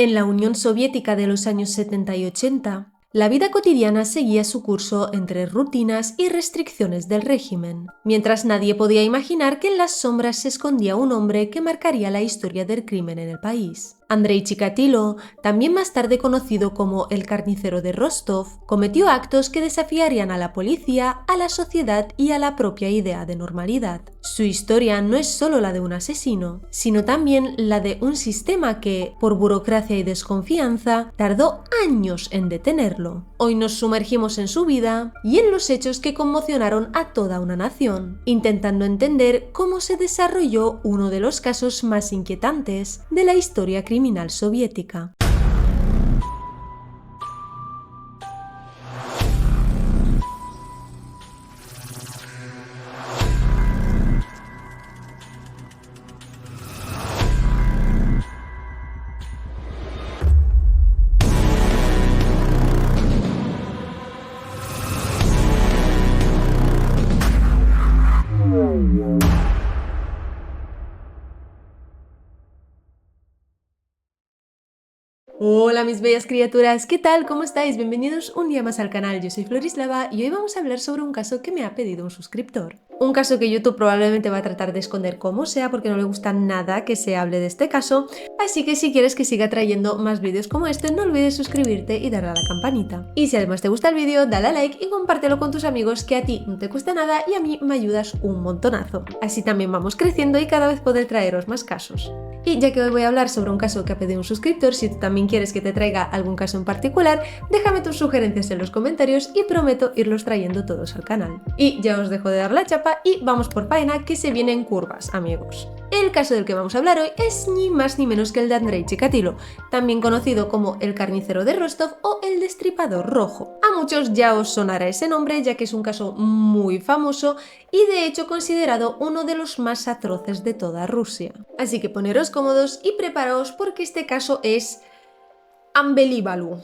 En la Unión Soviética de los años 70 y 80, la vida cotidiana seguía su curso entre rutinas y restricciones del régimen, mientras nadie podía imaginar que en las sombras se escondía un hombre que marcaría la historia del crimen en el país. Andrei Chikatilo, también más tarde conocido como el carnicero de Rostov, cometió actos que desafiarían a la policía, a la sociedad y a la propia idea de normalidad. Su historia no es solo la de un asesino, sino también la de un sistema que, por burocracia y desconfianza, tardó años en detenerlo. Hoy nos sumergimos en su vida y en los hechos que conmocionaron a toda una nación, intentando entender cómo se desarrolló uno de los casos más inquietantes de la historia criminal soviética. Hola mis bellas criaturas, ¿qué tal? ¿Cómo estáis? Bienvenidos un día más al canal, yo soy Florislava y hoy vamos a hablar sobre un caso que me ha pedido un suscriptor. Un caso que YouTube probablemente va a tratar de esconder como sea porque no le gusta nada que se hable de este caso, así que si quieres que siga trayendo más vídeos como este, no olvides suscribirte y darle a la campanita. Y si además te gusta el vídeo, dale a like y compártelo con tus amigos, que a ti no te cuesta nada y a mí me ayudas un montonazo. Así también vamos creciendo y cada vez poder traeros más casos. Y ya que hoy voy a hablar sobre un caso que ha pedido un suscriptor, si tú también quieres que te traiga algún caso en particular, déjame tus sugerencias en los comentarios y prometo irlos trayendo todos al canal. Y ya os dejo de dar la chapa y vamos por faena, que se vienen curvas, amigos. El caso del que vamos a hablar hoy es ni más ni menos que el de Andrei Chikatilo, también conocido como el carnicero de Rostov o el destripador rojo. A muchos ya os sonará ese nombre, ya que es un caso muy famoso y de hecho considerado uno de los más atroces de toda Rusia. Así que poneros cómodos y preparaos porque este caso es unbelievable.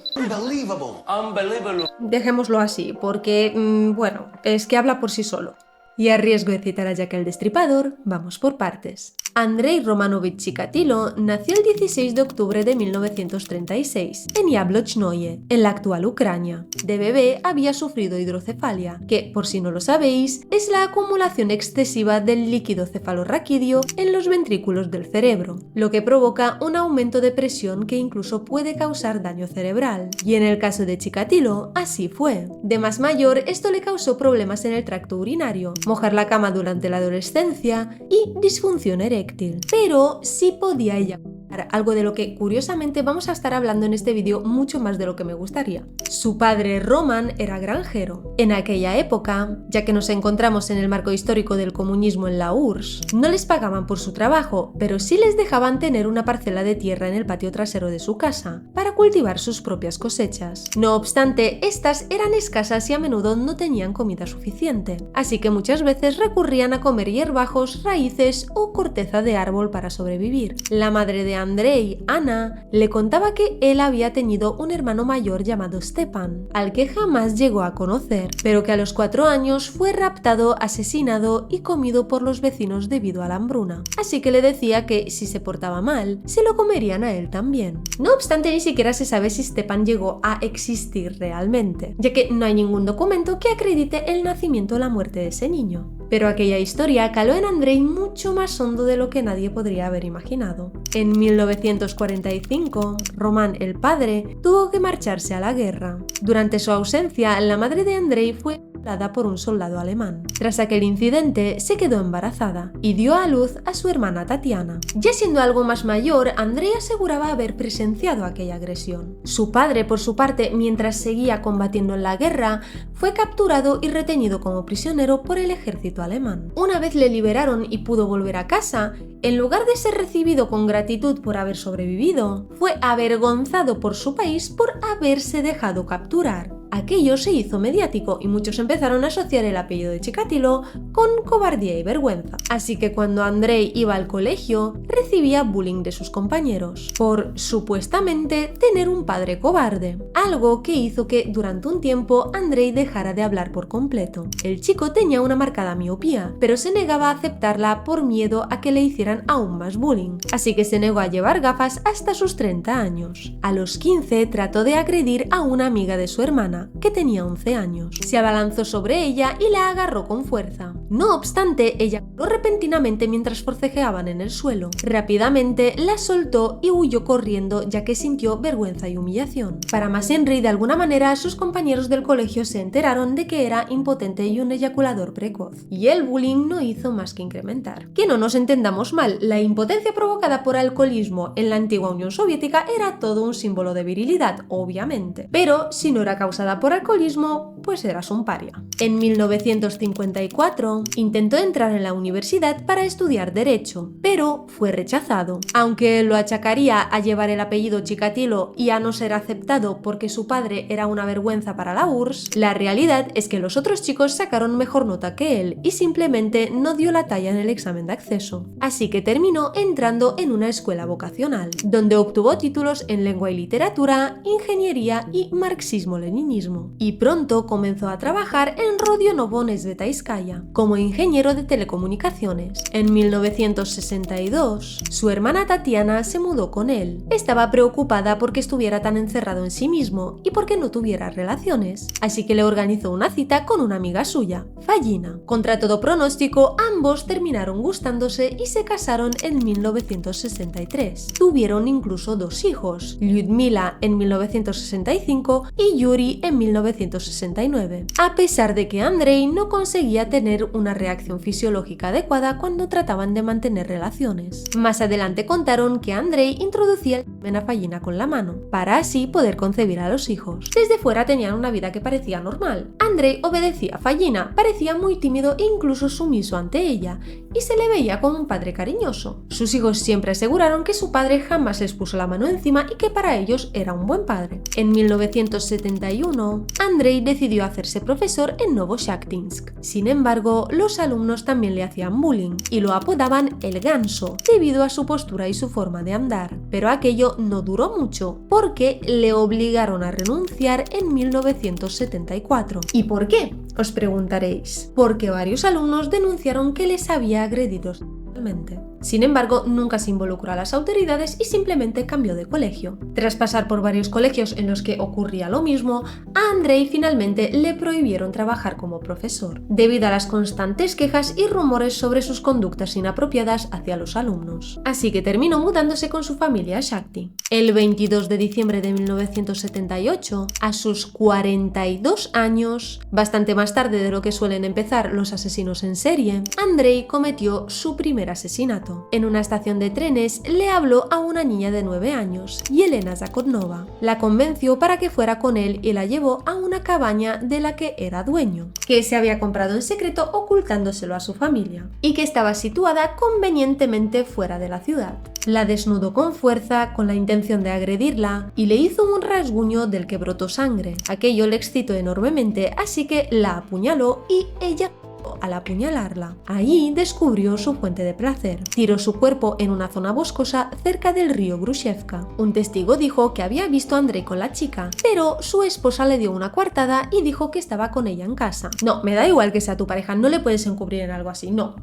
Dejémoslo así, porque, bueno, es que habla por sí solo. Y a riesgo de citar a Jack el Destripador, vamos por partes. Andrei Romanovich Chikatilo nació el 16 de octubre de 1936 en Yablochnoye, en la actual Ucrania. De bebé había sufrido hidrocefalia, que, por si no lo sabéis, es la acumulación excesiva del líquido cefalorraquídeo en los ventrículos del cerebro, lo que provoca un aumento de presión que incluso puede causar daño cerebral. Y en el caso de Chikatilo, así fue. De más mayor, esto le causó problemas en el tracto urinario, mojar la cama durante la adolescencia y disfunción eréctil. Pero sí podía eyacular, algo de lo que curiosamente vamos a estar hablando en este vídeo mucho más de lo que me gustaría. Su padre Roman era granjero. En aquella época, ya que nos encontramos en el marco histórico del comunismo en la URSS, no les pagaban por su trabajo, pero sí les dejaban tener una parcela de tierra en el patio trasero de su casa para cultivar sus propias cosechas. No obstante, estas eran escasas y a menudo no tenían comida suficiente, así que muchas veces recurrían a comer hierbajos, raíces o corteza de árbol para sobrevivir. La madre de Andrei, Ana, le contaba que él había tenido un hermano mayor llamado Stepan, al que jamás llegó a conocer, pero que a los 4 años fue raptado, asesinado y comido por los vecinos debido a la hambruna. Así que le decía que si se portaba mal, se lo comerían a él también. No obstante, ni siquiera se sabe si Stepan llegó a existir realmente, ya que no hay ningún documento que acredite el nacimiento o la muerte de ese niño. Pero aquella historia caló en Andrei mucho más hondo de lo que nadie podría haber imaginado. En 1945, Roman, el padre, tuvo que marcharse a la guerra. Durante su ausencia, la madre de Andrei fue violada por un soldado alemán. Tras aquel incidente, se quedó embarazada y dio a luz a su hermana Tatiana. Ya siendo algo más mayor, Andrei aseguraba haber presenciado aquella agresión. Su padre, por su parte, mientras seguía combatiendo en la guerra, fue capturado y retenido como prisionero por el ejército alemán. Una vez le liberaron y pudo volver a casa, en lugar de ser recibido con gratitud por haber sobrevivido, fue avergonzado por su país por haberse dejado capturar. Aquello se hizo mediático y muchos empezaron a asociar el apellido de Chikatilo con cobardía y vergüenza. Así que cuando Andrei iba al colegio, recibía bullying de sus compañeros por supuestamente tener un padre cobarde, algo que hizo que durante un tiempo Andrei dejara de hablar por completo. El chico tenía una marcada miopía, pero se negaba a aceptarla por miedo a que le hicieran aún más bullying, así que se negó a llevar gafas hasta sus 30 años. A los 15 trató de agredir a una amiga de su hermana, que tenía 11 años. Se abalanzó sobre ella y la agarró con fuerza. No obstante, ella corrió repentinamente mientras forcejeaban en el suelo. Rápidamente la soltó y huyó corriendo, ya que sintió vergüenza y humillación. Para más Henry, de alguna manera, sus compañeros del colegio se enteraron de que era impotente y un eyaculador precoz. Y el bullying no hizo más que incrementar. Que no nos entendamos mal, la impotencia provocada por alcoholismo en la antigua Unión Soviética era todo un símbolo de virilidad, obviamente. Pero si no era causada por alcoholismo, pues eras un paria. En 1954 intentó entrar en la universidad para estudiar Derecho, pero fue rechazado. Aunque lo achacaría a llevar el apellido Chikatilo y a no ser aceptado porque su padre era una vergüenza para la URSS, la realidad es que los otros chicos sacaron mejor nota que él y simplemente no dio la talla en el examen de acceso. Así que terminó entrando en una escuela vocacional, donde obtuvo títulos en lengua y literatura, ingeniería y marxismo-leninismo. Y pronto comenzó a trabajar en Rodionovo-Nezvetaiskaya como ingeniero de telecomunicaciones. En 1962, su hermana Tatiana se mudó con él. Estaba preocupada porque estuviera tan encerrado en sí mismo y porque no tuviera relaciones, así que le organizó una cita con una amiga suya, Fallina. Contra todo pronóstico, ambos terminaron gustándose y se casaron en 1963. Tuvieron incluso 2 hijos, Lyudmila en 1965 y Yuri en 1969, a pesar de que Andrei no conseguía tener una reacción fisiológica adecuada cuando trataban de mantener relaciones. Más adelante contaron que Andrei introducía el semen a Fallina con la mano, para así poder concebir a los hijos. Desde fuera tenían una vida que parecía normal. Andrei obedecía a Fallina, parecía muy tímido e incluso sumiso ante ella, y se le veía como un padre cariñoso. Sus hijos siempre aseguraron que su padre jamás les puso la mano encima y que para ellos era un buen padre. En 1971, Andrei decidió hacerse profesor en Novoshakhtinsk. Sin embargo, los alumnos también le hacían bullying y lo apodaban el ganso debido a su postura y su forma de andar. Pero aquello no duró mucho porque le obligaron a renunciar en 1974. ¿Y por qué? Os preguntaréis. Porque varios alumnos denunciaron que les había agredido sexualmente. Sin embargo, nunca se involucró a las autoridades y simplemente cambió de colegio. Tras pasar por varios colegios en los que ocurría lo mismo, a Andrei finalmente le prohibieron trabajar como profesor, debido a las constantes quejas y rumores sobre sus conductas inapropiadas hacia los alumnos. Así que terminó mudándose con su familia a Shakhty. El 22 de diciembre de 1978, a sus 42 años, bastante más tarde de lo que suelen empezar los asesinos en serie, Andrei cometió su primer asesinato. En una estación de trenes le habló a una niña de 9 años, Yelena Zakodnova. La convenció para que fuera con él y la llevó a una cabaña de la que era dueño, que se había comprado en secreto ocultándoselo a su familia, y que estaba situada convenientemente fuera de la ciudad. La desnudó con fuerza con la intención de agredirla y le hizo un rasguño del que brotó sangre. Aquello le excitó enormemente, así que la apuñaló y ella al apuñalarla. Ahí descubrió su fuente de placer. Tiró su cuerpo en una zona boscosa cerca del río Grushevka. Un testigo dijo que había visto a Andrei con la chica, pero su esposa le dio una coartada y dijo que estaba con ella en casa. No, me da igual que sea tu pareja, no le puedes encubrir en algo así, no.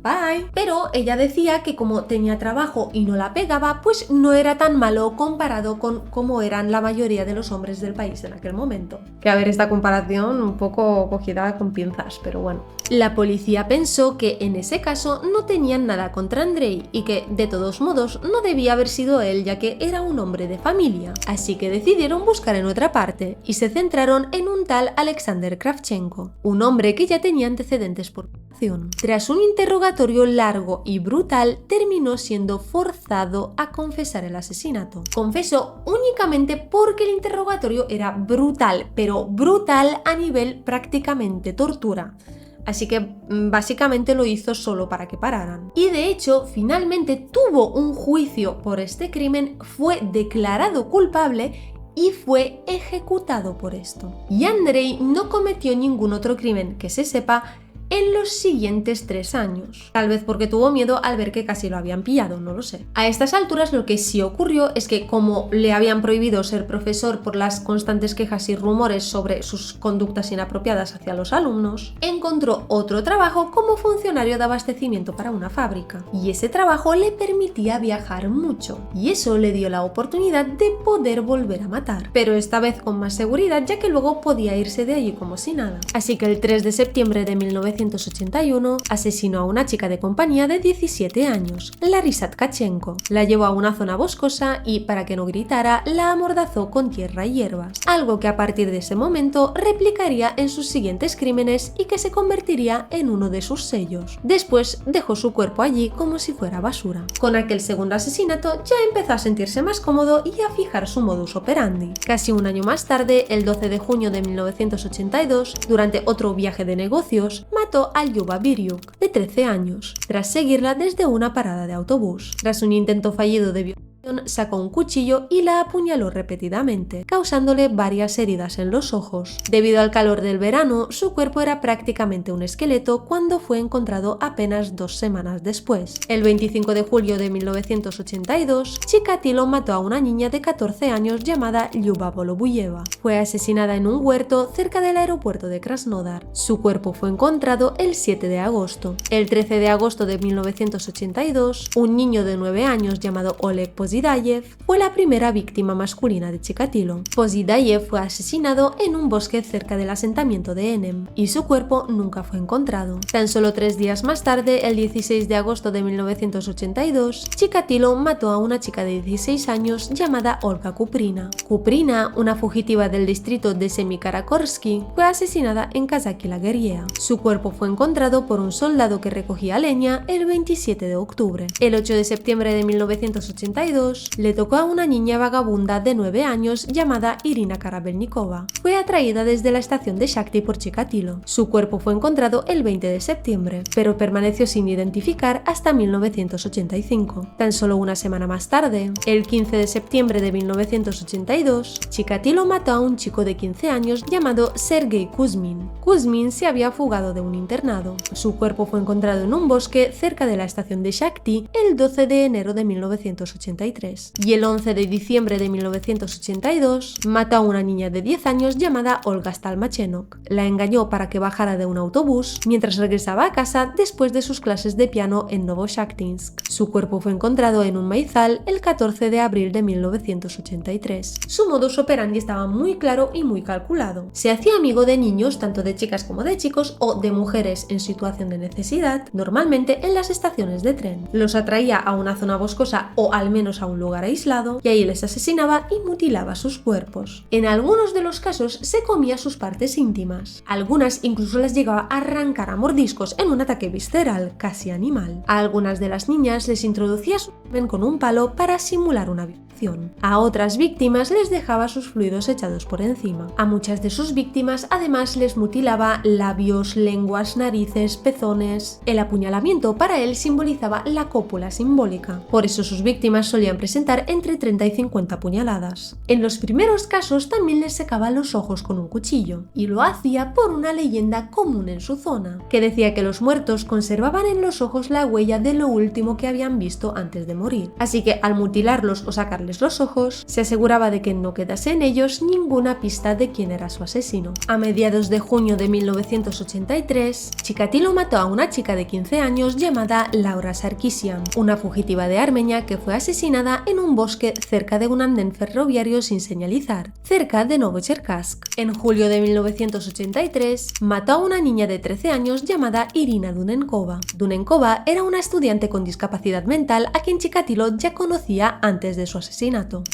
Bye. Pero ella decía que como tenía trabajo y no la pegaba, pues no era tan malo comparado con cómo eran la mayoría de los hombres del país en aquel momento. Que a ver, esta comparación un poco cogida con pinzas, pero bueno. La policía pensó que en ese caso no tenían nada contra Andrei y que, de todos modos, no debía haber sido él, ya que era un hombre de familia. Así que decidieron buscar en otra parte y se centraron en un tal Alexander Kravchenko, un hombre que ya tenía antecedentes por violación. Tras un interrogatorio largo y brutal, terminó siendo forzado a confesar el asesinato. Confesó únicamente porque el interrogatorio era brutal, pero brutal a nivel prácticamente tortura. Así que básicamente lo hizo solo para que pararan. Y de hecho, finalmente tuvo un juicio por este crimen, fue declarado culpable y fue ejecutado por esto. Y Andrei no cometió ningún otro crimen que se sepa en los siguientes 3 años. Tal vez porque tuvo miedo al ver que casi lo habían pillado, no lo sé. A estas alturas lo que sí ocurrió es que, como le habían prohibido ser profesor por las constantes quejas y rumores sobre sus conductas inapropiadas hacia los alumnos, encontró otro trabajo como funcionario de abastecimiento para una fábrica. Y ese trabajo le permitía viajar mucho. Y eso le dio la oportunidad de poder volver a matar. Pero esta vez con más seguridad, ya que luego podía irse de allí como si nada. Así que el 3 de septiembre de 1981 asesinó a una chica de compañía de 17 años, Larisa Tkachenko. La llevó a una zona boscosa y, para que no gritara, la amordazó con tierra y hierbas, algo que a partir de ese momento replicaría en sus siguientes crímenes y que se convertiría en uno de sus sellos. Después dejó su cuerpo allí como si fuera basura. Con aquel segundo asesinato ya empezó a sentirse más cómodo y a fijar su modus operandi. Casi un año más tarde, el 12 de junio de 1982, durante otro viaje de negocios, mató a Lyuba Biryuk, de 13 años, tras seguirla desde una parada de autobús. Tras un intento fallido de violación, sacó un cuchillo y la apuñaló repetidamente, causándole varias heridas en los ojos. Debido al calor del verano, su cuerpo era prácticamente un esqueleto cuando fue encontrado apenas 2 semanas después. El 25 de julio de 1982, Chikatilo mató a una niña de 14 años llamada Lyuba Volobuyeva. Fue asesinada en un huerto cerca del aeropuerto de Krasnodar. Su cuerpo fue encontrado el 7 de agosto. El 13 de agosto de 1982, un niño de 9 años llamado Oleg Pozidayev fue la primera víctima masculina de Chikatilo. Pozidayev fue asesinado en un bosque cerca del asentamiento de Enem y su cuerpo nunca fue encontrado. Tan solo 3 días más tarde, el 16 de agosto de 1982, Chikatilo mató a una chica de 16 años llamada Olga Kuprina. Kuprina, una fugitiva del distrito de Semikarakorsky, fue asesinada en Kazaki la Guerriera. Su cuerpo fue encontrado por un soldado que recogía leña el 27 de octubre. El 8 de septiembre de 1982, le tocó a una niña vagabunda de 9 años llamada Irina Karabelnikova. Fue atraída desde la estación de Shakti por Chikatilo. Su cuerpo fue encontrado el 20 de septiembre, pero permaneció sin identificar hasta 1985. Tan solo una semana más tarde, el 15 de septiembre de 1982, Chikatilo mató a un chico de 15 años llamado Sergei Kuzmin. Kuzmin se había fugado de un internado. Su cuerpo fue encontrado en un bosque cerca de la estación de Shakti el 12 de enero de 1983. Y el 11 de diciembre de 1982 mató a una niña de 10 años llamada Olga Stalmachenok. La engañó para que bajara de un autobús mientras regresaba a casa después de sus clases de piano en Novoshaktinsk. Su cuerpo fue encontrado en un maizal el 14 de abril de 1983. Su modus operandi estaba muy claro y muy calculado. Se hacía amigo de niños, tanto de chicas como de chicos, o de mujeres en situación de necesidad, normalmente en las estaciones de tren. Los atraía a una zona boscosa o al menos a un lugar aislado y ahí les asesinaba y mutilaba sus cuerpos. En algunos de los casos se comía sus partes íntimas. Algunas incluso las llegaba a arrancar a mordiscos en un ataque visceral, casi animal. A algunas de las niñas les introducía su semen con un palo para simular una violación. A otras víctimas les dejaba sus fluidos echados por encima. A muchas de sus víctimas además les mutilaba labios, lenguas, narices, pezones. El apuñalamiento para él simbolizaba la cópula simbólica. Por eso sus víctimas solían presentar entre 30 y 50 puñaladas. En los primeros casos también les secaba los ojos con un cuchillo, y lo hacía por una leyenda común en su zona, que decía que los muertos conservaban en los ojos la huella de lo último que habían visto antes de morir. Así que al mutilarlos o sacarles los ojos, se aseguraba de que no quedase en ellos ninguna pista de quién era su asesino. A mediados de junio de 1983, Chikatilo mató a una chica de 15 años llamada Laura Sarkisian, una fugitiva de Armenia que fue asesinada en un bosque cerca de un andén ferroviario sin señalizar, cerca de Novocherkassk. En julio de 1983, mató a una niña de 13 años llamada Irina Dunenkova. Dunenkova era una estudiante con discapacidad mental a quien Chikatilo ya conocía antes de su asesinato.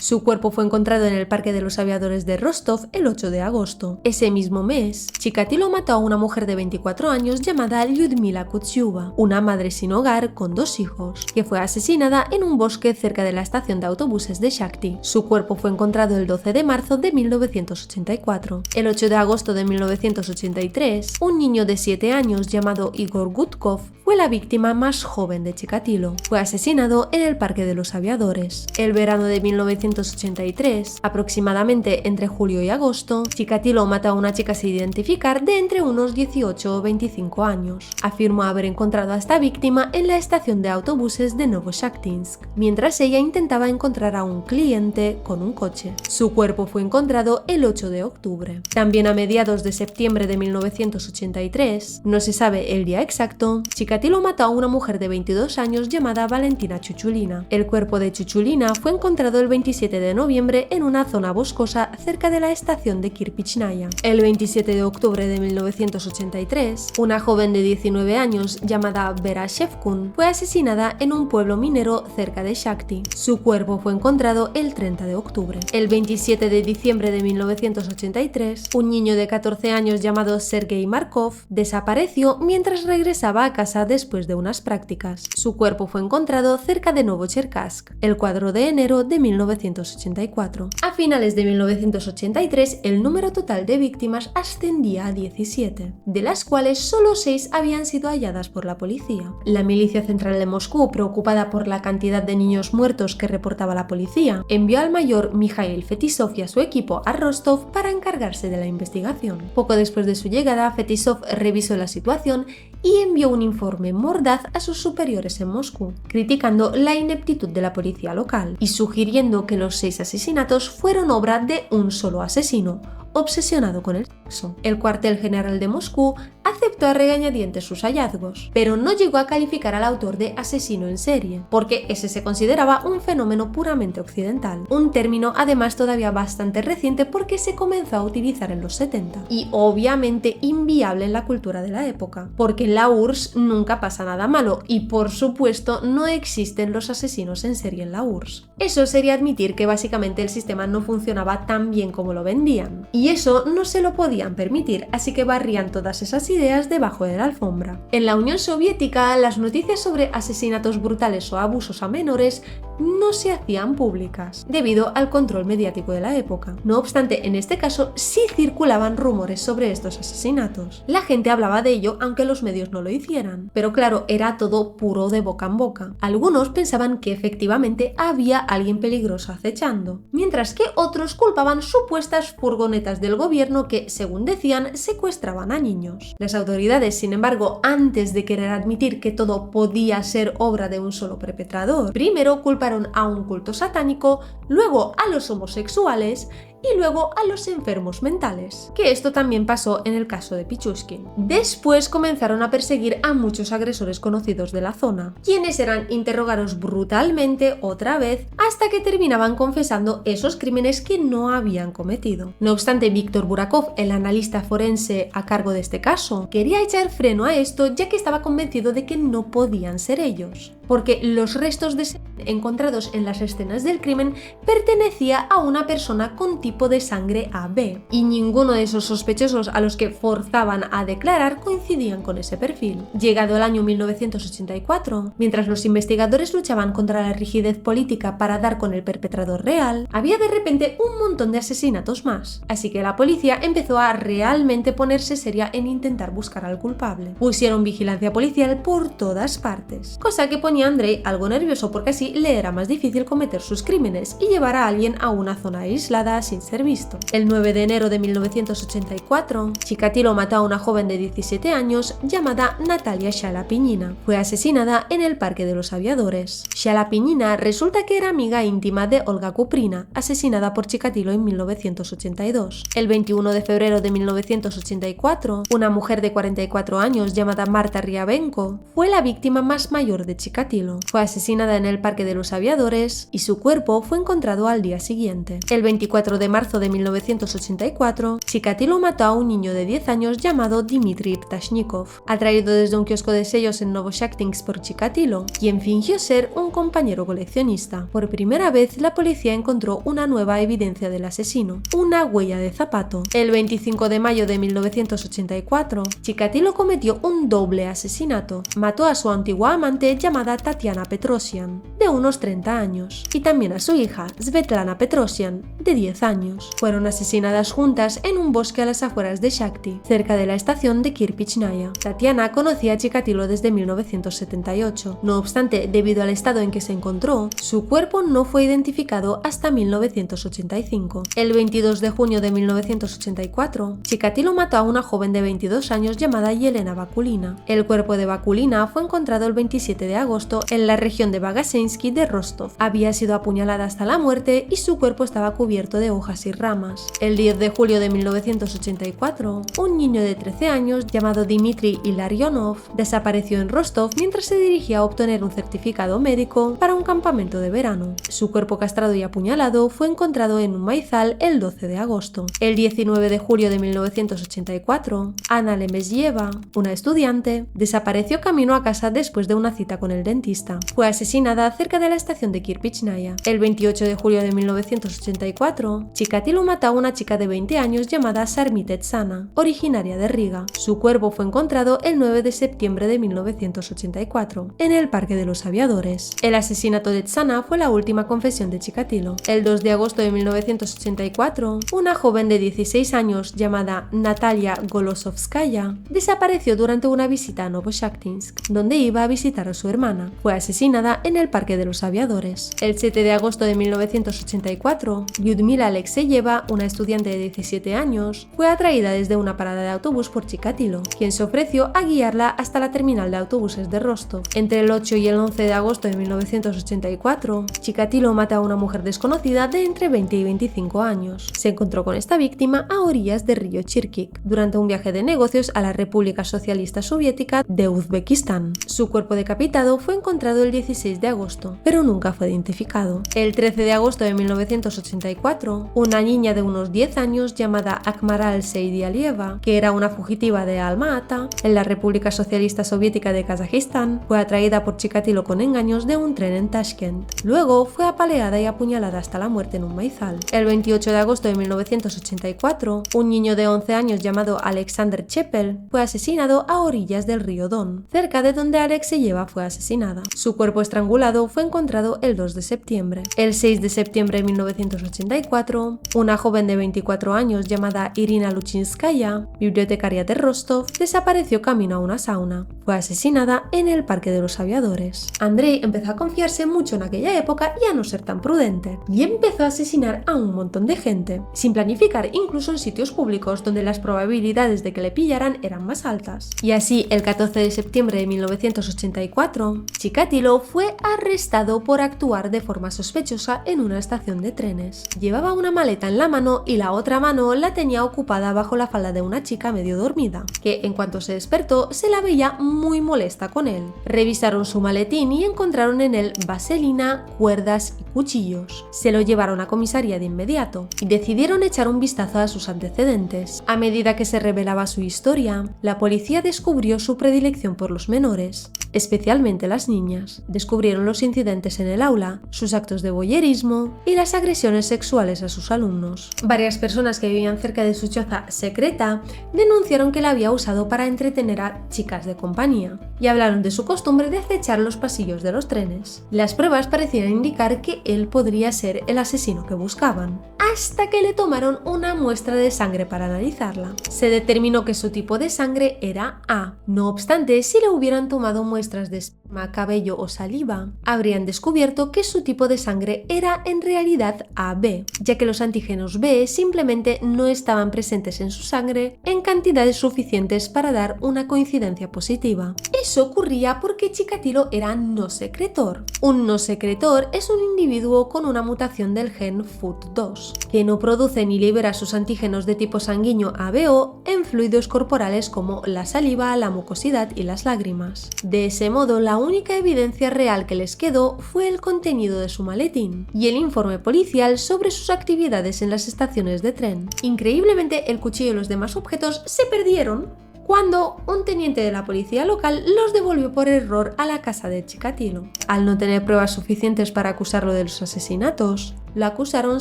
Su cuerpo fue encontrado en el Parque de los Aviadores de Rostov el 8 de agosto. Ese mismo mes, Chikatilo mató a una mujer de 24 años llamada Lyudmila Kutsyuba, una madre sin hogar con 2 hijos, que fue asesinada en un bosque cerca de la estación de autobuses de Shakti. Su cuerpo fue encontrado el 12 de marzo de 1984. El 8 de agosto de 1983, un niño de 7 años llamado Igor Gutkov fue la víctima más joven de Chikatilo. Fue asesinado en el Parque de los Aviadores. El verano de 1983, aproximadamente entre julio y agosto, Chikatilo mató a una chica sin identificar de entre unos 18 o 25 años. Afirmó haber encontrado a esta víctima en la estación de autobuses de Novoshakhtinsk, mientras ella intentaba encontrar a un cliente con un coche. Su cuerpo fue encontrado el 8 de octubre. También a mediados de septiembre de 1983, no se sabe el día exacto, Chikatilo mató a una mujer de 22 años llamada Valentina Chuchulina. El cuerpo de Chuchulina fue encontrado el 27 de noviembre en una zona boscosa cerca de la estación de Kirpichnaya. El 27 de octubre de 1983, una joven de 19 años llamada Vera Shevkun fue asesinada en un pueblo minero cerca de Shakhty. Su cuerpo fue encontrado el 30 de octubre. El 27 de diciembre de 1983, un niño de 14 años llamado Sergei Markov desapareció mientras regresaba a casa después de unas prácticas. Su cuerpo fue encontrado cerca de Novocherkassk, el 4 de enero de 1984. A finales de 1983, el número total de víctimas ascendía a 17, de las cuales solo 6 habían sido halladas por la policía. La milicia central de Moscú, preocupada por la cantidad de niños muertos que reportaba la policía, envió al mayor Mikhail Fetisov y a su equipo a Rostov para encargarse de la investigación. Poco después de su llegada, Fetisov revisó la situación y envió un informe mordaz a sus superiores en Moscú, criticando la ineptitud de la policía local y sugiriendo que los 6 asesinatos fueron obra de un solo asesino, obsesionado con el sexo. El cuartel general de Moscú aceptó a regañadientes sus hallazgos, pero no llegó a calificar al autor de asesino en serie, porque ese se consideraba un fenómeno puramente occidental, un término además todavía bastante reciente porque se comenzó a utilizar en los 70, y obviamente inviable en la cultura de la época, porque en la URSS nunca pasa nada malo, y por supuesto no existen los asesinos en serie en la URSS. Eso sería admitir que básicamente el sistema no funcionaba tan bien como lo vendían, y eso no se lo podían permitir, así que barrían todas esas ideas debajo de la alfombra. En la Unión Soviética, las noticias sobre asesinatos brutales o abusos a menores no se hacían públicas, debido al control mediático de la época. No obstante, en este caso sí circulaban rumores sobre estos asesinatos. La gente hablaba de ello aunque los medios no lo hicieran, pero claro, era todo puro de boca en boca. Algunos pensaban que efectivamente había alguien peligroso acechando, mientras que otros culpaban supuestas furgonetas del gobierno que, según decían, secuestraban a niños. Las autoridades, sin embargo, antes de querer admitir que todo podía ser obra de un solo perpetrador, primero culparon a un culto satánico, luego a los homosexuales y luego a los enfermos mentales, que esto también pasó en el caso de Pichushkin. Después comenzaron a perseguir a muchos agresores conocidos de la zona, quienes eran interrogados brutalmente otra vez hasta que terminaban confesando esos crímenes que no habían cometido. No obstante, Víctor Burakov, el analista forense a cargo de este caso, quería echar freno a esto ya que estaba convencido de que no podían ser ellos, porque los restos de semen encontrados en las escenas del crimen pertenecía a una persona con tipo de sangre AB, y ninguno de esos sospechosos a los que forzaban a declarar coincidían con ese perfil. Llegado el año 1984, mientras los investigadores luchaban contra la rigidez política para dar con el perpetrador real, había de repente un montón de asesinatos más, así que la policía empezó a realmente ponerse seria en intentar buscar al culpable. Pusieron vigilancia policial por todas partes, cosa que ponía a Andrei algo nervioso porque así le era más difícil cometer sus crímenes y llevar a alguien a una zona aislada sin ser visto. El 9 de enero de 1984, Chikatilo mató a una joven de 17 años llamada Natalia Shalapiñina. Fue asesinada en el Parque de los Aviadores. Shalapiñina resulta que era amiga íntima de Olga Kuprina, asesinada por Chikatilo en 1982. El 21 de febrero de 1984, una mujer de 44 años llamada Marta Riabenko fue la víctima más mayor de Chikatilo. Fue asesinada en el Parque de los Aviadores y su cuerpo fue encontrado al día siguiente. El 24 de marzo de 1984, Chikatilo mató a un niño de 10 años llamado Dmitry Ptashnikov, atraído desde un kiosco de sellos en Novoshakhtinsk por Chikatilo, quien fingió ser un compañero coleccionista. Por primera vez, la policía encontró una nueva evidencia del asesino, una huella de zapato. El 25 de mayo de 1984, Chikatilo cometió un doble asesinato. Mató a su antigua amante llamada Tatiana Petrosian, de unos 30 años, y también a su hija Svetlana Petrosian, de 10 años. Fueron asesinadas juntas en un bosque a las afueras de Shakti, cerca de la estación de Kirpichnaya. Tatiana conocía a Chikatilo desde 1978. No obstante, debido al estado en que se encontró, su cuerpo no fue identificado hasta 1985. El 22 de junio de 1984, Chikatilo mató a una joven de 22 años llamada Yelena Bakulina. El cuerpo de Bakulina fue encontrado el 27 de agosto en la región de Vagasensky de Rostov. Había sido apuñalada hasta la muerte y su cuerpo estaba cubierto de hojas y ramas. El 10 de julio de 1984, un niño de 13 años llamado Dmitry Ilarionov desapareció en Rostov mientras se dirigía a obtener un certificado médico para un campamento de verano. Su cuerpo castrado y apuñalado fue encontrado en un maizal el 12 de agosto. El 19 de julio de 1984, Ana Lemesyeva, una estudiante, desapareció camino a casa después de una cita con el dentista. Fue asesinada cerca de la estación de Kirpichnaya. El 28 de julio de 1984, Chikatilo mató a una chica de 20 años llamada Sarmita Etsana, originaria de Riga. Su cuerpo fue encontrado el 9 de septiembre de 1984, en el Parque de los Aviadores. El asesinato de Etsana fue la última confesión de Chikatilo. El 2 de agosto de 1984, una joven de 16 años llamada Natalia Golosovskaya desapareció durante una visita a Novoshakhtinsk, donde iba a visitar a su hermana. Fue asesinada en el Parque de los Aviadores. El 7 de agosto de 1984, Lyudmila Alexeyeva, una estudiante de 17 años, fue atraída desde una parada de autobús por Chikatilo, quien se ofreció a guiarla hasta la terminal de autobuses de Rostov. Entre el 8 y el 11 de agosto de 1984, Chikatilo mata a una mujer desconocida de entre 20 y 25 años. Se encontró con esta víctima a orillas del río Chirkik, durante un viaje de negocios a la República Socialista Soviética de Uzbekistán. Su cuerpo decapitado fue encontrado el 16 de agosto, pero nunca fue identificado. El 13 de agosto de 1984, una niña de unos 10 años llamada Akmaral Seidialieva, que era una fugitiva de Alma-Ata, en la República Socialista Soviética de Kazajistán, fue atraída por Chikatilo con engaños de un tren en Tashkent. Luego fue apaleada y apuñalada hasta la muerte en un maizal. El 28 de agosto de 1984, un niño de 11 años llamado Alexander Chepel fue asesinado a orillas del río Don, cerca de donde Alexeyeva fue asesinada. Su cuerpo estrangulado fue encontrado el 2 de septiembre. El 6 de septiembre de 1984, una joven de 24 años llamada Irina Luchinskaya, bibliotecaria de Rostov, desapareció camino a una sauna. Fue asesinada en el Parque de los Aviadores. Andrei empezó a confiarse mucho en aquella época y a no ser tan prudente, y empezó a asesinar a un montón de gente, sin planificar, incluso en sitios públicos donde las probabilidades de que le pillaran eran más altas. Y así, el 14 de septiembre de 1984, Chikatilo fue arrestado por actuar de forma sospechosa en una estación de trenes. Llevaba una maleta en la mano y la otra mano la tenía ocupada bajo la falda de una chica medio dormida, que en cuanto se despertó se la veía muy molesta con él. Revisaron su maletín y encontraron en él vaselina, cuerdas y cuchillos. Se lo llevaron a comisaría de inmediato y decidieron echar un vistazo a sus antecedentes. A medida que se revelaba su historia, la policía descubrió su predilección por los menores, especialmente las niñas. Descubrieron los incidentes en el aula, sus actos de voyerismo y las agresiones sexuales a sus alumnos. Varias personas que vivían cerca de su choza secreta denunciaron que la había usado para entretener a chicas de compañía y hablaron de su costumbre de acechar los pasillos de los trenes. Las pruebas parecían indicar que él podría ser el asesino que buscaban, hasta que le tomaron una muestra de sangre para analizarla. Se determinó que su tipo de sangre era A. No obstante, si le hubieran tomado muestras de esperma, cabello o saliva, habrían descubierto que su tipo de sangre era en realidad AB, ya que los antígenos B simplemente no estaban presentes en su sangre en cantidades suficientes para dar una coincidencia positiva. Eso ocurría porque Chikatilo era no secretor. Un no secretor es un individuo con una mutación del gen FUT2, que no produce ni libera sus antígenos de tipo sanguíneo ABO en fluidos corporales como la saliva, la mucosidad y las lágrimas. De ese modo, la única evidencia real que les quedó fue el contenido de su maletín y el informe policial sobre sus actividades en las estaciones de tren. Increíblemente, el cuchillo y los demás objetos se perdieron cuando un teniente de la policía local los devolvió por error a la casa de Chikatilo. Al no tener pruebas suficientes para acusarlo de los asesinatos, Lo acusaron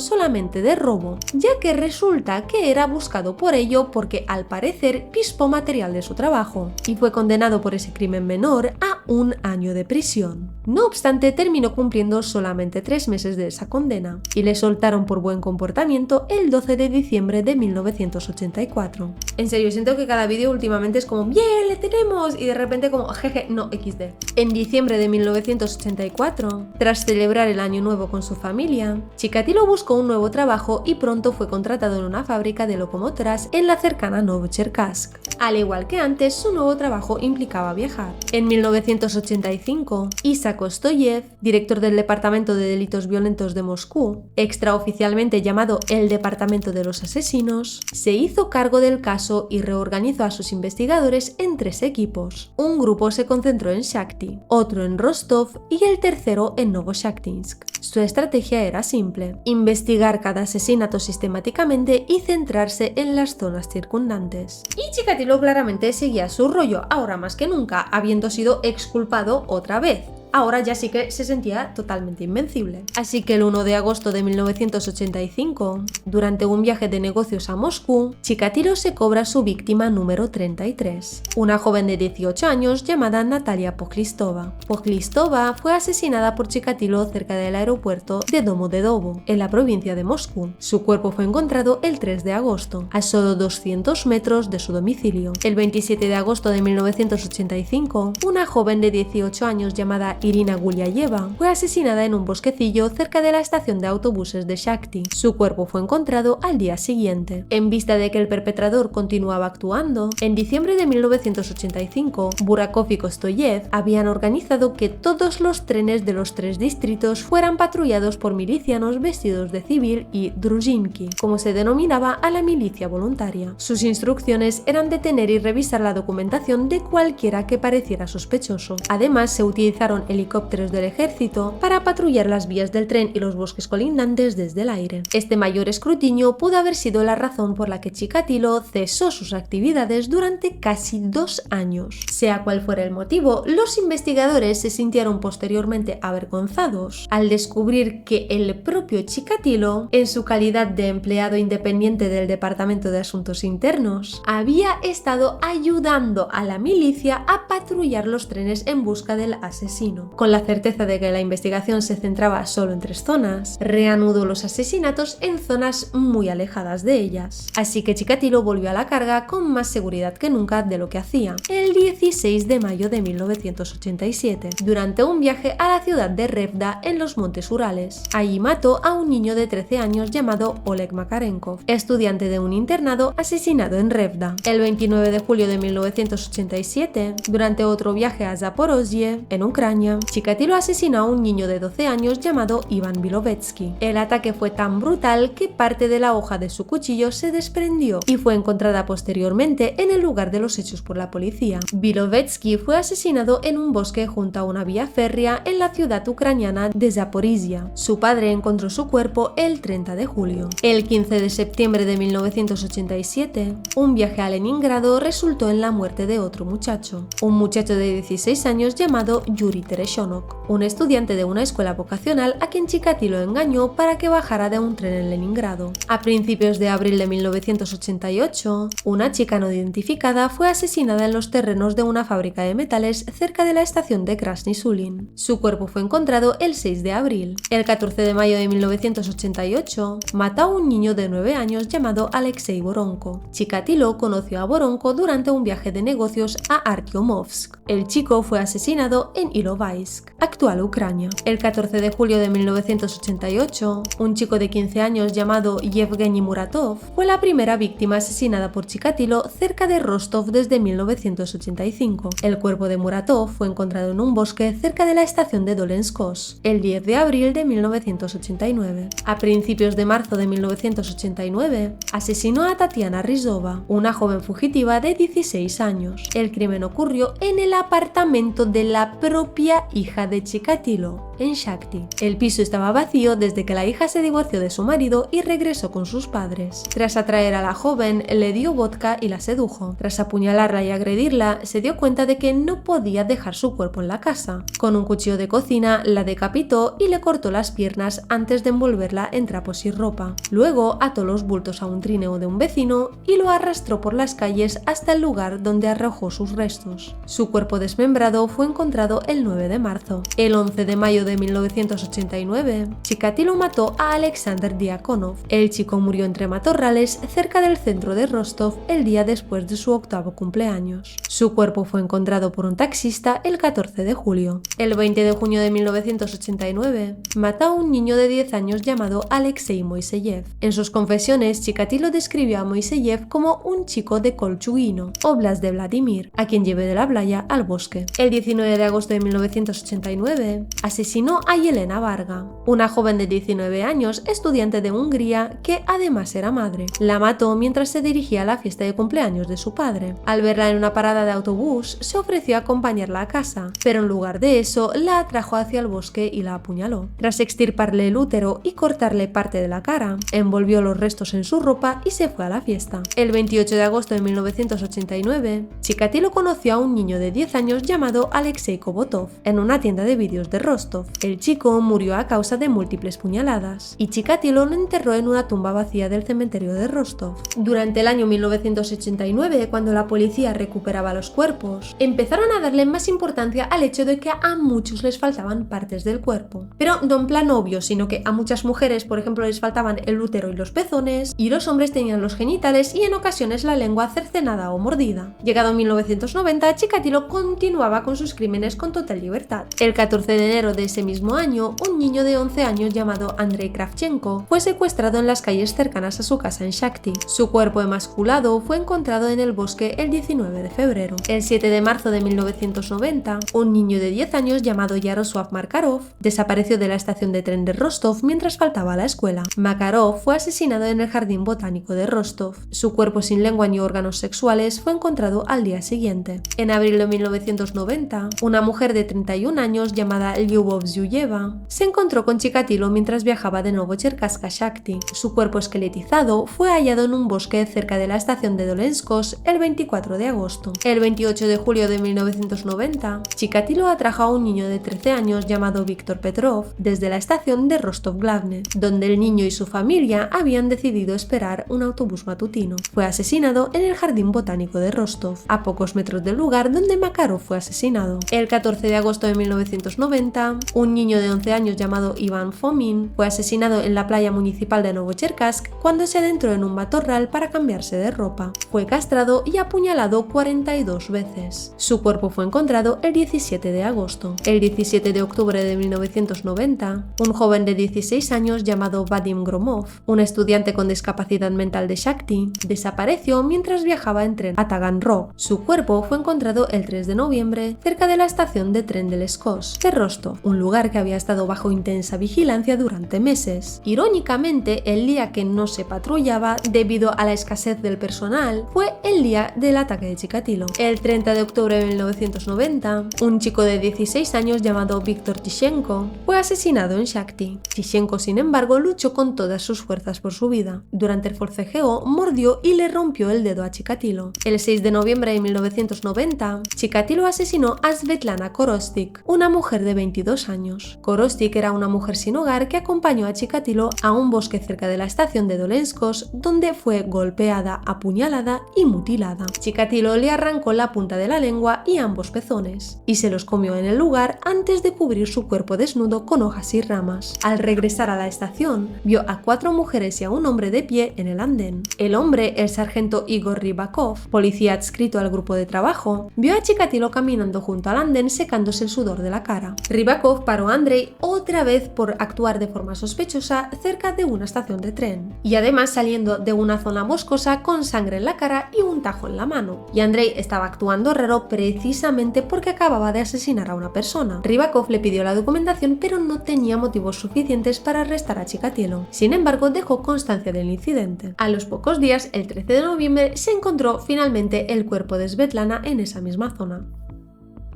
solamente de robo, ya que resulta que era buscado por ello porque al parecer pispó material de su trabajo y fue condenado por ese crimen menor a 1 año de prisión. No obstante, terminó cumpliendo solamente 3 meses de esa condena y le soltaron por buen comportamiento el 12 de diciembre de 1984. En serio, siento que cada vídeo últimamente es como ¡bien, le tenemos! Y de repente como jeje, no, XD. En diciembre de 1984, tras celebrar el año nuevo con su familia, Chikatilo buscó un nuevo trabajo y pronto fue contratado en una fábrica de locomotoras en la cercana Novocherkassk. Al igual que antes, su nuevo trabajo implicaba viajar. En 1985, Isaac Ostoyev, director del Departamento de Delitos Violentos de Moscú, extraoficialmente llamado el Departamento de los Asesinos, se hizo cargo del caso y reorganizó a sus investigadores en 3 equipos. Un grupo se concentró en Shakhty, otro en Rostov y el tercero en Novoshakhtinsk. Su estrategia era simple: investigar cada asesinato sistemáticamente y centrarse en las zonas circundantes. Y Chikatilo claramente seguía su rollo, ahora más que nunca, habiendo sido exculpado otra vez. Ahora ya sí que se sentía totalmente invencible. Así que el 1 de agosto de 1985, durante un viaje de negocios a Moscú, Chikatilo se cobra su víctima número 33, una joven de 18 años llamada Natalia Pokhlistova. Pokhlistova fue asesinada por Chikatilo cerca del aeropuerto de Domodedovo, en la provincia de Moscú. Su cuerpo fue encontrado el 3 de agosto, a solo 200 metros de su domicilio. El 27 de agosto de 1985, una joven de 18 años llamada Irina Gulyayeva fue asesinada en un bosquecillo cerca de la estación de autobuses de Shakhty. Su cuerpo fue encontrado al día siguiente. En vista de que el perpetrador continuaba actuando, en diciembre de 1985, Burakov y Kostoyev habían organizado que todos los trenes de los 3 distritos fueran patrullados por milicianos vestidos de civil y druzhinki, como se denominaba a la milicia voluntaria. Sus instrucciones eran detener y revisar la documentación de cualquiera que pareciera sospechoso. Además, se utilizaron helicópteros del ejército para patrullar las vías del tren y los bosques colindantes desde el aire. Este mayor escrutinio pudo haber sido la razón por la que Chikatilo cesó sus actividades durante casi 2 años. Sea cual fuera el motivo, los investigadores se sintieron posteriormente avergonzados al descubrir que el propio Chikatilo, en su calidad de empleado independiente del Departamento de Asuntos Internos, había estado ayudando a la milicia a patrullar los trenes en busca del asesino. Con la certeza de que la investigación se centraba solo en 3 zonas, reanudó los asesinatos en zonas muy alejadas de ellas. Así que Chikatilo volvió a la carga con más seguridad que nunca de lo que hacía. El 16 de mayo de 1987, durante un viaje a la ciudad de Revda en los Montes Urales. Allí mató a un niño de 13 años llamado Oleg Makarenkov, estudiante de un internado asesinado en Revda. El 29 de julio de 1987, durante otro viaje a Zaporozhye, en Ucrania, Chikatilo asesinó a un niño de 12 años llamado Ivan Bilovetsky. El ataque fue tan brutal que parte de la hoja de su cuchillo se desprendió y fue encontrada posteriormente en el lugar de los hechos por la policía. Bilovetsky fue asesinado en un bosque junto a una vía férrea en la ciudad ucraniana de Zaporizhia. Su padre encontró su cuerpo el 30 de julio. El 15 de septiembre de 1987, un viaje a Leningrado resultó en la muerte de otro muchacho, un muchacho de 16 años llamado Yuri Tereshonok, un estudiante de una escuela vocacional a quien Chikatilo engañó para que bajara de un tren en Leningrado. A principios de abril de 1988, una chica no identificada fue asesinada en los terrenos de una fábrica de metales cerca de la estación de Krasny Sulin. Su cuerpo fue encontrado el 6 de abril. El 14 de mayo de 1988, mató a un niño de 9 años llamado Alexei Voronko. Chikatilo conoció a Voronko durante un viaje de negocios a Artyomovsk. El chico fue asesinado en Ilovaisk, actual Ucrania. El 14 de julio de 1988, un chico de 15 años llamado Yevgeny Muratov fue la primera víctima asesinada por Chikatilo cerca de Rostov desde 1985. El cuerpo de Muratov fue encontrado en un bosque cerca de la estación de Dolenskos, el 10 de abril de 1989. A principios de marzo de 1989, asesinó a Tatiana Rizova, una joven fugitiva de 16 años. El crimen ocurrió en el apartamento de la propia hija de Chikatilo, en Shakti. El piso estaba vacío desde que la hija se divorció de su marido y regresó con sus padres. Tras atraer a la joven, le dio vodka y la sedujo. Tras apuñalarla y agredirla, se dio cuenta de que no podía dejar su cuerpo en la casa. Con un cuchillo de cocina, la decapitó y le cortó las piernas antes de envolverla en trapos y ropa. Luego ató los bultos a un trineo de un vecino y lo arrastró por las calles hasta el lugar donde arrojó sus restos. Su cuerpo desmembrado fue encontrado el 9 de marzo. El 11 de mayo de 1989, Chikatilo mató a Alexander Diakonov. El chico murió entre matorrales cerca del centro de Rostov el día después de su 8º cumpleaños. Su cuerpo fue encontrado por un taxista el 14 de julio. El 20 de junio de 1989, mató a un niño de 10 años llamado Alexei Moiseyev. En sus confesiones, Chikatilo describió a Moiseyev como un chico de Kolchugino, Oblast de Vladimir, a quien llevé de la playa al bosque. El 19 de agosto de 1989, asesinó a Yelena Varga, una joven de 19 años, estudiante de Hungría, que además era madre. La mató mientras se dirigía a la fiesta de cumpleaños de su padre. Al verla en una parada de autobús, se ofreció a acompañarla a casa, pero en lugar de eso, la atrajo hacia el bosque y la apuñaló. Tras extirparle el útero y cortarle parte de la cara, envolvió los restos en su ropa y se fue a la fiesta. El 28 de agosto de 1989, Chikatilo conoció a un niño de 10 años llamado Alexei Kobotov en una tienda de vídeos de Rostov. El chico murió a causa de múltiples puñaladas y Chikatilo lo enterró en una tumba vacía del cementerio de Rostov. Durante el año 1989, cuando la policía recuperaba los cuerpos, empezaron a darle más importancia al hecho de que a muchos les faltaban partes del cuerpo. Pero no en plan obvio, sino que a muchas mujeres, por ejemplo, les faltaban el útero y los pezones, y los hombres tenían los genitales y en ocasiones la lengua cercenada o mordida. Llegado 1990, Chikatilo continuaba con sus crímenes con total libertad. El 14 de enero de ese mismo año, un niño de 11 años llamado Andrei Kravchenko fue secuestrado en las calles cercanas a su casa en Shakti. Su cuerpo emasculado fue encontrado en el bosque el 19 de febrero. El 7 de marzo de 1990, un niño de 10 años llamado Yaroslav Makarov desapareció de la estación de tren de Rostov mientras faltaba a la escuela. Makarov fue asesinado en el jardín botánico de Rostov. Su cuerpo sin lengua ni órganos sexuales fue encontrado al día siguiente. En abril de 1990, una mujer de 31 años llamada Lyubov Zyuyeva se encontró con Chikatilo mientras viajaba de Novocherkassk a Shakti. Su cuerpo esqueletizado fue hallado en un bosque cerca de la estación de Dolenskos el 24 de agosto. El 28 de julio de 1990, Chikatilo atrajo a un niño de 13 años llamado Víctor Petrov desde la estación de Rostov-Glavne, donde el niño y su familia habían decidido esperar un autobús matutino. Fue asesinado en el jardín botánico de Rostov, a pocos metros del lugar donde Makarov fue asesinado. El 14 de agosto de 1990, un niño de 11 años llamado Ivan Fomin fue asesinado en la playa municipal de Novocherkassk cuando se adentró en un matorral para cambiarse de ropa. Fue castrado y apuñalado 42 veces. Su cuerpo fue encontrado el 17 de agosto. El 17 de octubre de 1990, un joven de 16 años llamado Vadim Gromov, un estudiante con discapacidad mental de Shakti, desapareció mientras viajaba en tren a Taganrog. Su cuerpo fue encontrado el 3 de noviembre cerca de la estación de tren del Skos de Rostov, un lugar que había estado bajo intensa vigilancia durante meses. Irónicamente, el día que no se patrullaba debido a la escasez del personal fue el día del ataque de Chikatilo. El 30 de octubre de 1990, un chico de 16 años llamado Viktor Tishenko fue asesinado en Shakti. Tishenko, sin embargo, luchó con todas sus fuerzas por su vida. Durante el forcejeo, mordió y le rompió el dedo a Chikatilo. El 6 de noviembre de 1990, Chikatilo asesinó a Svetlana Korostik, una mujer de 22 años. Korostik era una mujer sin hogar que acompañó a Chikatilo a un bosque cerca de la estación de Dolenskos, donde fue golpeada, apuñalada y mutilada. Chikatilo le arrancó la punta de la lengua y ambos pezones, y se los comió en el lugar antes de cubrir su cuerpo desnudo con hojas y ramas. Al regresar a la estación, vio a 4 mujeres y a un hombre de pie en el andén. El hombre, el sargento Igor Rybakov, policía adscrito al grupo de trabajo, vio a Chikatilo caminando junto al andén secándose el sudor de la cara. Rybakov paró a Andrei otra vez por actuar de forma sospechosa cerca de una estación de tren, y además saliendo de una zona boscosa con sangre en la cara y un tajo en la mano. Y Andrei estaba actuando raro precisamente porque acababa de asesinar a una persona. Rybakov le pidió la documentación, pero no tenía motivos suficientes para arrestar a Chikatilo. Sin embargo, dejó constancia del incidente. A los pocos días, el 13 de noviembre, se encontró finalmente el cuerpo de Svetlana en esa misma zona.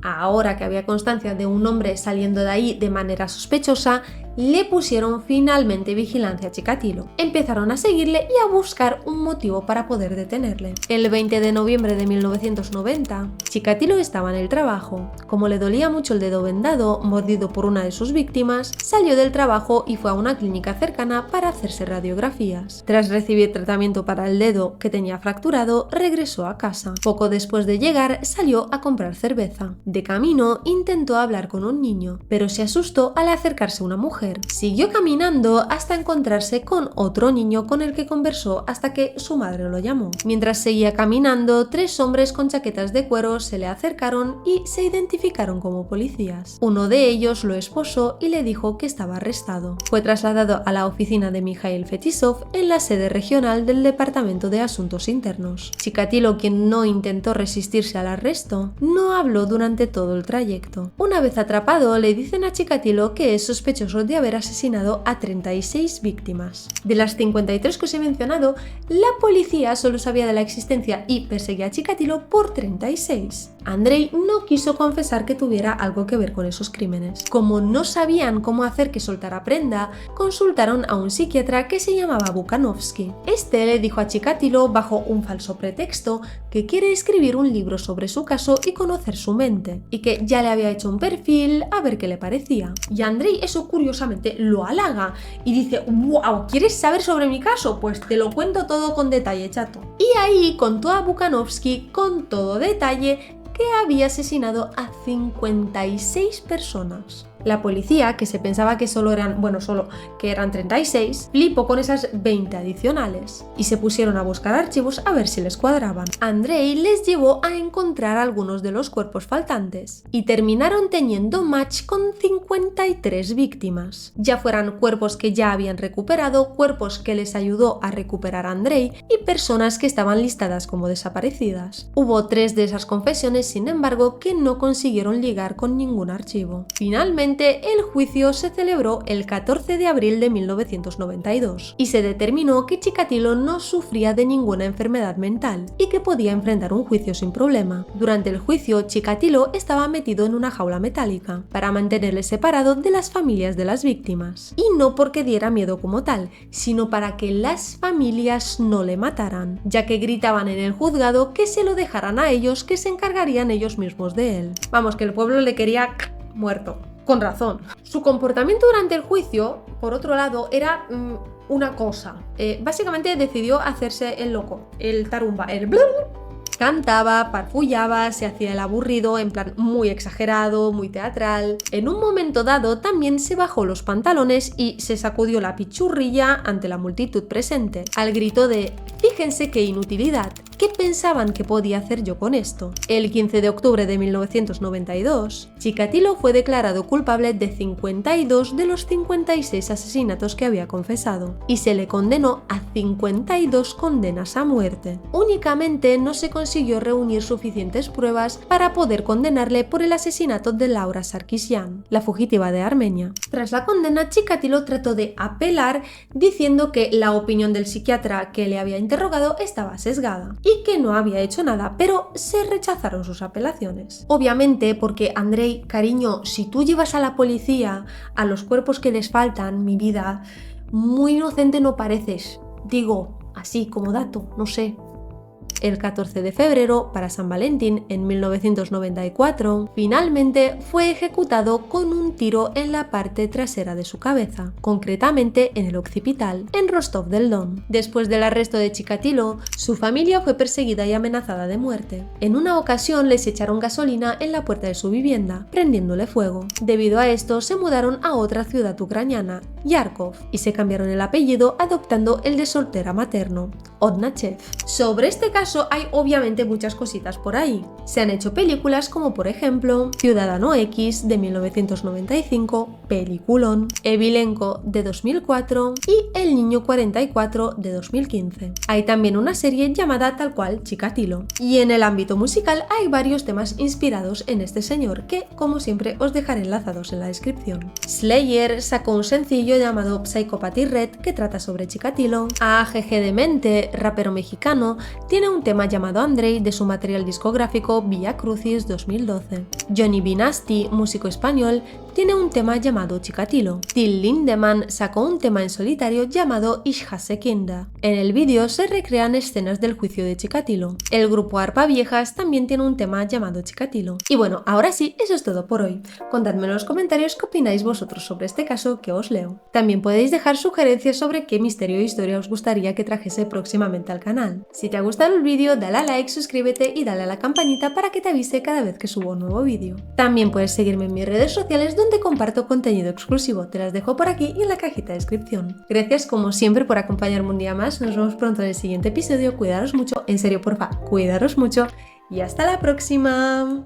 Ahora que había constancia de un hombre saliendo de ahí de manera sospechosa, le pusieron finalmente vigilancia a Chikatilo. Empezaron a seguirle y a buscar un motivo para poder detenerle. El 20 de noviembre de 1990, Chikatilo estaba en el trabajo. Como le dolía mucho el dedo vendado, mordido por una de sus víctimas, salió del trabajo y fue a una clínica cercana para hacerse radiografías. Tras recibir tratamiento para el dedo que tenía fracturado, regresó a casa. Poco después de llegar, salió a comprar cerveza. De camino, intentó hablar con un niño, pero se asustó al acercarse una mujer. Siguió caminando hasta encontrarse con otro niño con el que conversó hasta que su madre lo llamó. Mientras seguía caminando, 3 hombres con chaquetas de cuero se le acercaron y se identificaron como policías. Uno de ellos lo esposó y le dijo que estaba arrestado. Fue trasladado a la oficina de Mikhail Fetisov en la sede regional del Departamento de Asuntos Internos. Chikatilo, quien no intentó resistirse al arresto, no habló durante todo el trayecto. Una vez atrapado, le dicen a Chikatilo que es sospechoso de haber asesinado a 36 víctimas. De las 53 que os he mencionado, la policía solo sabía de la existencia y perseguía a Chikatilo por 36. Andrei no quiso confesar que tuviera algo que ver con esos crímenes. Como no sabían cómo hacer que soltara prenda, consultaron a un psiquiatra que se llamaba Bukanovsky. Este le dijo a Chikatilo, bajo un falso pretexto, que quiere escribir un libro sobre su caso y conocer su mente, y que ya le había hecho un perfil a ver qué le parecía. Y Andrei eso curiosamente lo halaga y dice: ¡wow! ¿Quieres saber sobre mi caso? Pues te lo cuento todo con detalle, chato. Y ahí contó a Bukanovsky con todo detalle que había asesinado a 56 personas. La policía, que se pensaba que eran 36, flipó con esas 20 adicionales y se pusieron a buscar archivos a ver si les cuadraban. Andrei les llevó a encontrar algunos de los cuerpos faltantes y terminaron teniendo match con 53 víctimas. Ya fueran cuerpos que ya habían recuperado, cuerpos que les ayudó a recuperar Andrei y personas que estaban listadas como desaparecidas. Hubo 3 de esas confesiones, sin embargo, que no consiguieron ligar con ningún archivo. Finalmente, el juicio se celebró el 14 de abril de 1992 y se determinó que Chikatilo no sufría de ninguna enfermedad mental y que podía enfrentar un juicio sin problema. Durante el juicio, Chikatilo estaba metido en una jaula metálica para mantenerle separado de las familias de las víctimas. Y no porque diera miedo como tal, sino para que las familias no le mataran, ya que gritaban en el juzgado que se lo dejaran a ellos, que se encargarían ellos mismos de él. Vamos, que el pueblo le quería muerto. Con razón. Su comportamiento durante el juicio, por otro lado, era una cosa. Básicamente decidió hacerse el loco, el tarumba, el blum. Cantaba, farfullaba, se hacía el aburrido, en plan muy exagerado, muy teatral. En un momento dado también se bajó los pantalones y se sacudió la pichurrilla ante la multitud presente, al grito de «¡Fíjense qué inutilidad! ¿Qué pensaban que podía hacer yo con esto?». El 15 de octubre de 1992, Chikatilo fue declarado culpable de 52 de los 56 asesinatos que había confesado y se le condenó a 52 condenas a muerte. Únicamente no se consiguió reunir suficientes pruebas para poder condenarle por el asesinato de Laura Sarkisyan, la fugitiva de Armenia. Tras la condena, Chikatilo trató de apelar diciendo que la opinión del psiquiatra que le había interrogado estaba sesgada y que no había hecho nada, pero se rechazaron sus apelaciones. Obviamente porque, Andrei, cariño, si tú llevas a la policía a los cuerpos que les faltan, mi vida, muy inocente no pareces. Digo, así como dato, no sé. El 14 de febrero, para San Valentín, en 1994, finalmente fue ejecutado con un tiro en la parte trasera de su cabeza, concretamente en el occipital, en Rostov del Don. Después del arresto de Chikatilo, su familia fue perseguida y amenazada de muerte. En una ocasión les echaron gasolina en la puerta de su vivienda, prendiéndole fuego. Debido a esto, se mudaron a otra ciudad ucraniana, Yarkov, y se cambiaron el apellido adoptando el de soltera materno, Odnachev. Sobre este caso hay obviamente muchas cositas por ahí. Se han hecho películas como por ejemplo Ciudadano X de 1995, peliculón, Evilenko de 2004 y El Niño 44 de 2015. Hay también una serie llamada tal cual Chikatilo. Y en el ámbito musical hay varios temas inspirados en este señor que, como siempre, os dejaré enlazados en la descripción. Slayer sacó un sencillo llamado Psychopathy Red que trata sobre Chikatilo. AGG Demente José, rapero mexicano, tiene un tema llamado Andrei de su material discográfico Via Crucis 2012. Johnny B. Nasty, músico español, tiene un tema llamado Chikatilo. Till Lindemann sacó un tema en solitario llamado Ich hasse Kinder. En el vídeo se recrean escenas del juicio de Chikatilo. El grupo Arpa Viejas también tiene un tema llamado Chikatilo. Y bueno, ahora sí, eso es todo por hoy. Contadme en los comentarios qué opináis vosotros sobre este caso, que os leo. También podéis dejar sugerencias sobre qué misterio o historia os gustaría que trajese próximamente al canal. Si te ha gustado el vídeo, dale a like, suscríbete y dale a la campanita para que te avise cada vez que subo un nuevo vídeo. También puedes seguirme en mis redes sociales donde comparto contenido exclusivo, te las dejo por aquí y en la cajita de descripción. Gracias como siempre por acompañarme un día más, nos vemos pronto en el siguiente episodio, cuidaros mucho, en serio porfa, cuidaros mucho y hasta la próxima.